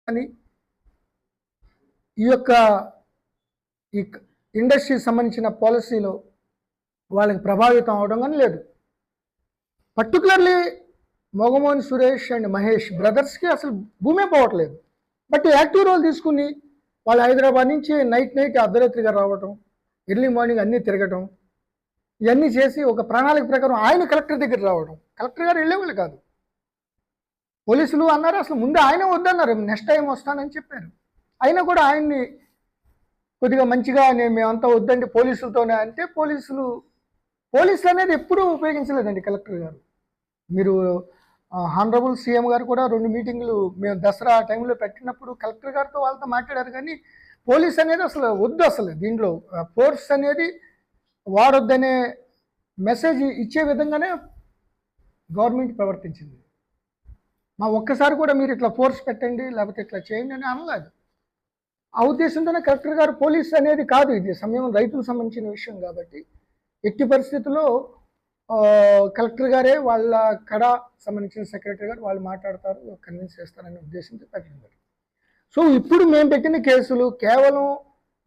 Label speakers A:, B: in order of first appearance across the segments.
A: కానీ ఈ యొక్క ఈ ఇండస్ట్రీకి సంబంధించిన పాలసీలో వాళ్ళకి ప్రభావితం అవడం కానీ లేదు. పర్టికులర్లీ మొగమోహన్ సురేష్ అండ్ మహేష్ బ్రదర్స్కి అసలు భూమే పోవట్లేదు. బట్ యాక్టివ్ రోల్ తీసుకుని వాళ్ళు హైదరాబాద్ నుంచి నైట్ అర్ధరాత్రిగా రావటం, ఎర్లీ మార్నింగ్ అన్నీ తిరగటం, ఇవన్నీ చేసి ఒక ప్రణాళిక ప్రకారం ఆయన కలెక్టర్ దగ్గర రావడం. కలెక్టర్ గారు వెళ్ళేవాళ్ళు కాదు. పోలీసులు అన్నారు అసలు ముందు ఆయన వద్దన్నారు, నెక్స్ట్ టైం వస్తానని చెప్పారు. అయినా కూడా ఆయన్ని కొద్దిగా మంచిగా మేమంతా వద్దండి పోలీసులతోనే అంటే పోలీసులు అనేది ఎప్పుడూ ఉపయోగించలేదండి కలెక్టర్ గారు. మీరు హానరబుల్ సీఎం గారు కూడా 2 మీటింగులు మేము దసరా టైంలో పెట్టినప్పుడు కలెక్టర్ గారితో వాళ్ళతో మాట్లాడారు. కానీ పోలీస్ అనేది అసలు వద్దు, అసలు దీంట్లో ఫోర్స్ అనేది వాడొద్దనే మెసేజ్ ఇచ్చే విధంగానే గవర్నమెంట్ ప్రవర్తించింది. మా ఒక్కసారి కూడా మీరు ఇట్లా ఫోర్స్ పెట్టండి లేకపోతే ఇట్లా చేయండి అని అనలేదు. ఆ ఉద్దేశంతోనే కలెక్టర్ గారు పోలీస్ అనేది కాదు, ఇది సమయం రైతులకు సంబంధించిన విషయం కాబట్టి ఎట్టి పరిస్థితుల్లో కలెక్టర్ గారే వాళ్ళ కడ సంబంధించిన సెక్రటరీ గారు వాళ్ళు మాట్లాడతారు, కన్విన్స్ చేస్తారనే ఉద్దేశంతో పెట్టింది. సో ఇప్పుడు మేము పెట్టిన కేసులు కేవలం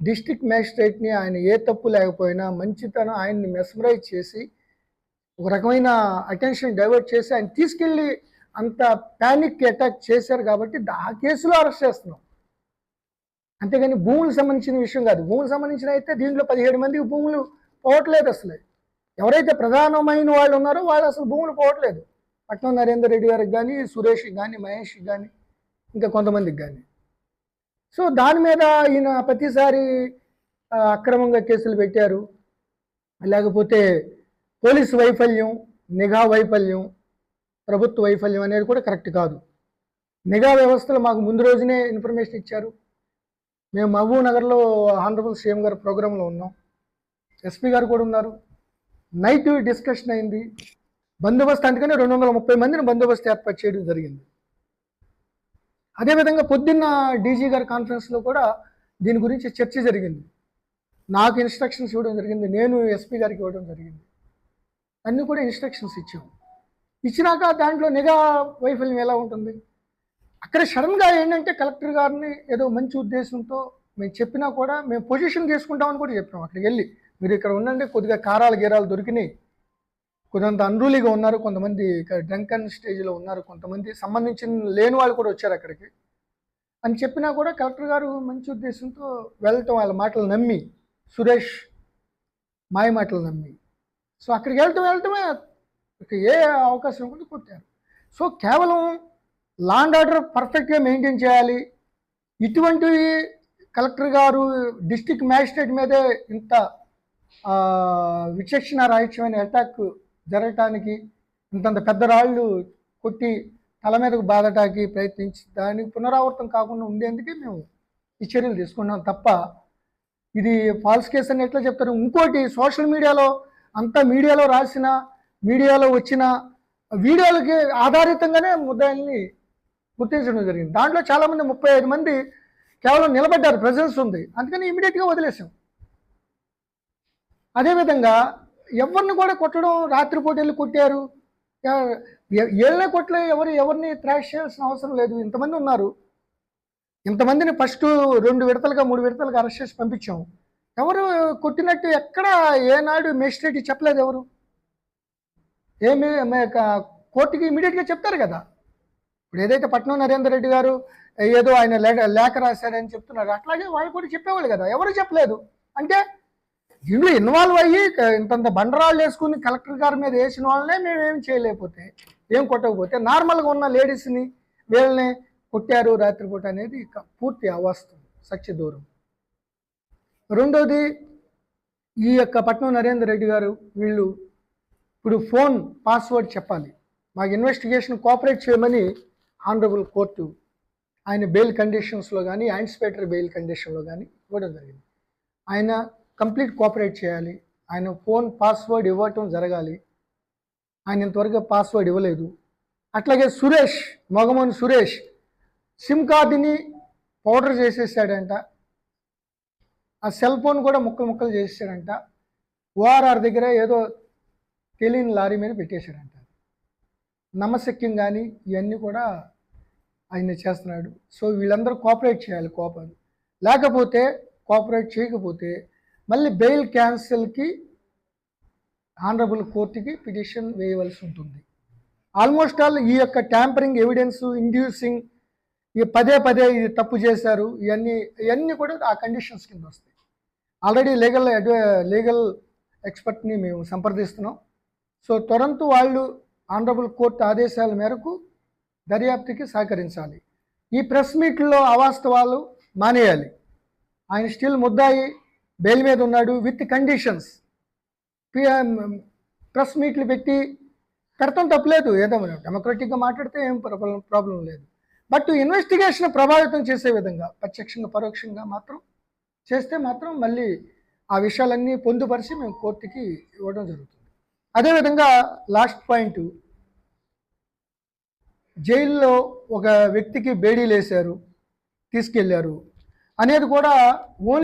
A: డిస్ట్రిక్ట్ మ్యాజిస్ట్రేట్ని ఆయన ఏ తప్పు లేకపోయినా మంచితనం ఆయన్ని మెస్మరైజ్ చేసి ఒక రకమైన అటెన్షన్ డైవర్ట్ చేసి ఆయన తీసుకెళ్ళి అంత ప్యానిక్ అటాక్ చేశారు కాబట్టి ఆ కేసులో అరెస్ట్ చేస్తున్నాం. అంతేగాని భూములకు సంబంధించిన విషయం కాదు. భూములకు సంబంధించిన అయితే దీంట్లో 17 మందికి భూములు పోవట్లేదు. అసలు ఎవరైతే ప్రధానమైన వాళ్ళు ఉన్నారో వాళ్ళు అసలు భూములు పోవట్లేదు. పట్నం నరేందర్ రెడ్డి గారికి కానీ, సురేష్కి కానీ, మహేష్కి కానీ, ఇంకా కొంతమందికి కానీ. సో దాని మీద ఈయన ప్రతిసారి అక్రమంగా కేసులు పెట్టారు, లేకపోతే పోలీసు వైఫల్యం, నిఘా వైఫల్యం, ప్రభుత్వ వైఫల్యం అనేది కూడా కరెక్ట్ కాదు. నిఘా వ్యవస్థలు మాకు ముందు రోజునే ఇన్ఫర్మేషన్ ఇచ్చారు. మేము మహబూబ్ నగర్లో హానరబుల్ సీఎం గారు ప్రోగ్రాంలో ఉన్నాం, ఎస్పీ గారు కూడా ఉన్నారు. నైట్ డిస్కషన్ అయింది. బందోబస్తు అందుకనే 230 మందిని బందోబస్తు ఏర్పాటు చేయడం జరిగింది. అదేవిధంగా పొద్దున్న డీజీ గారి కాన్ఫరెన్స్లో కూడా దీని గురించి చర్చ జరిగింది. నాకు ఇన్స్ట్రక్షన్స్ ఇవ్వడం జరిగింది, నేను ఎస్పీ గారికి ఇవ్వడం జరిగింది. అన్నీ కూడా ఇన్స్ట్రక్షన్స్ ఇచ్చాము. ఇచ్చినాక దాంట్లో నిఘా వైఫల్యం ఎలా ఉంటుంది? అక్కడ సడన్గా ఏంటంటే కలెక్టర్ గారిని ఏదో మంచి ఉద్దేశంతో మేము చెప్పినా కూడా మేము పొజిషన్ తీసుకుంటామని కూడా చెప్పినాం. అక్కడికి వెళ్ళి మీరు ఇక్కడ ఉండండి, కొద్దిగా కారాలు గీరాలు దొరికినాయి, కొంత అన్రూలీగా ఉన్నారు, కొంతమంది డ్రంకన్ స్టేజ్లో ఉన్నారు, కొంతమంది సంబంధించిన లేని వాళ్ళు కూడా వచ్చారు అక్కడికి అని చెప్పినా కూడా కలెక్టర్ గారు మంచి ఉద్దేశంతో వెళ్ళటం, వాళ్ళ మాటలు నమ్మి, సురేష్ మాయ మాటలు నమ్మి, సో అక్కడికి వెళ్ళటమే ఏ అవకాశం కూడా కొట్టారు. సో కేవలం లా అండ్ ఆర్డర్ పర్ఫెక్ట్గా మెయింటైన్ చేయాలి. ఇటువంటివి కలెక్టర్ గారు డిస్ట్రిక్ట్ మ్యాజిస్ట్రేట్ మీదే ఇంత విచక్షణ రాహిత్యమైన అటాక్ జరగటానికి, ఇంతంత పెద్ద రాళ్ళు కొట్టి తల మీదకు బాధటానికి ప్రయత్నించి దానికి పునరావృతం కాకుండా ఉండేందుకే మేము ఈ చర్యలు తీసుకున్నాం తప్ప ఇది ఫాల్స్ కేసు అని ఎట్లా చెప్తారు? ఇంకోటి సోషల్ మీడియాలో అంతా మీడియాలో రాసిన, మీడియాలో వచ్చిన వీడియోలకి ఆధారితంగానే ముద్దాయిల్ని గుర్తించడం జరిగింది. దాంట్లో చాలామంది 35 మంది కేవలం నిలబడ్డారు, ప్రెజెన్స్ ఉంది, అందుకని ఇమీడియట్గా వదిలేసాం. అదేవిధంగా ఎవరిని కూడా కొట్టడం, రాత్రిపూట వెళ్ళి కొట్టారు, ఏళ్ళనే కొట్టలే, ఎవరిని థ్రాష్ చేయాల్సిన అవసరం లేదు. ఇంతమంది ఉన్నారు, ఇంతమందిని ఫస్ట్ 2 విడతలుగా 3 విడతలుగా అరెస్ట్ చేసి పంపించాం. ఎవరు కొట్టినట్టు ఎక్కడ ఏనాడు మేజిస్ట్రేట్ చెప్పలేదు. ఎవరు ఏమి కోర్టుకి ఇమీడియట్గా చెప్తారు కదా. ఇప్పుడు ఏదైతే పట్నం నరేందర్ రెడ్డి గారు ఏదో ఆయన లేఖ రాశారని చెప్తున్నారు, అట్లాగే వాళ్ళు కూడా చెప్పేవాళ్ళు కదా, ఎవరు చెప్పలేదు. అంటే దీంట్లో ఇన్వాల్వ్ అయ్యి ఇంతంత బండరాళ్ళు వేసుకుని కలెక్టర్ గారి మీద వేసిన వాళ్ళనే మేమేం చేయలేకపోతే, ఏం కొట్టకపోతే, నార్మల్గా ఉన్న లేడీస్ని వీళ్ళని కొట్టారు రాత్రిపూట అనేది పూర్తి అవాస్తవం, సత్య దూరం. రెండోది, ఈ యొక్క పట్నం నరేందర్ రెడ్డి గారు వీళ్ళు ఇప్పుడు ఫోన్ పాస్వర్డ్ చెప్పాలి, మాకు ఇన్వెస్టిగేషన్ కోఆపరేట్ చేయమని ఆనరబుల్ కోర్టు ఆయన బెయిల్ కండిషన్స్లో కానీ, యాంటిసిపేటరీ బెయిల్ కండిషన్లో కానీ ఇవ్వడం జరిగింది. ఆయన కంప్లీట్ కోఆపరేట్ చేయాలి, ఆయన ఫోన్ పాస్వర్డ్ ఇవ్వటం జరగాలి. ఆయన ఇంతవరకు పాస్వర్డ్ ఇవ్వలేదు. అట్లాగే మొగమోహన్ సురేష్ సిమ్ కార్డుని పౌడర్ చేసేసాడంట, ఆ సెల్ ఫోన్ కూడా ముక్కలు చేసేసాడంట, ఓఆర్ఆర్ దగ్గర ఏదో తెలియని లారీ మీద పెట్టేశాడంట. నమ్మశక్యం కానీ ఇవన్నీ కూడా ఆయన చేస్తున్నాడు. సో వీళ్ళందరూ కోఆపరేట్ చేయాలి లేకపోతే కోఆపరేట్ చేయకపోతే మళ్ళీ బెయిల్ క్యాన్సిల్కి ఆనరబుల్ కోర్టుకి పిటిషన్ వేయవలసి ఉంటుంది. ఆల్మోస్ట్ ఆల్ ఈ యొక్క ట్యాంపరింగ్ ఎవిడెన్స్ ఇండ్యూసింగ్ ఈ పదే ఇది తప్పు చేశారు ఇవన్నీ కూడా ఆ కండిషన్స్ కింద వస్తాయి. ఆల్రెడీ లీగల్ ఎక్స్పర్ట్ని మేము సంప్రదిస్తున్నాం. సో త్వరంతో వాళ్ళు ఆనరబుల్ కోర్టు ఆదేశాల మేరకు దర్యాప్తుకి సహకరించాలి. ఈ ప్రెస్ మీట్లో అవాస్తవాలు మానేయాలి. ఆయన స్టిల్ ముద్దాయి బెయిల్ మీద ఉన్నాడు విత్ కండిషన్స్. ప్రెస్ మీట్లు పెడతాం తప్పలేదు, ఏదో డెమోక్రటిక్గా మాట్లాడితే ఏం ప్రాబ్లం లేదు. బట్ ఇన్వెస్టిగేషన్ ప్రభావితం చేసే విధంగా ప్రత్యక్షంగా పరోక్షంగా మాత్రం చేస్తే మాత్రం మళ్ళీ ఆ విషయాలన్నీ పొందుపరిచి మేము కోర్టుకి ఇవ్వడం జరుగుతుంది. అదేవిధంగా లాస్ట్ పాయింట్, జైల్లో ఒక వ్యక్తికి బేడీలు వేశారు, తీసుకెళ్లారు అనేది కూడా ఓన్లీ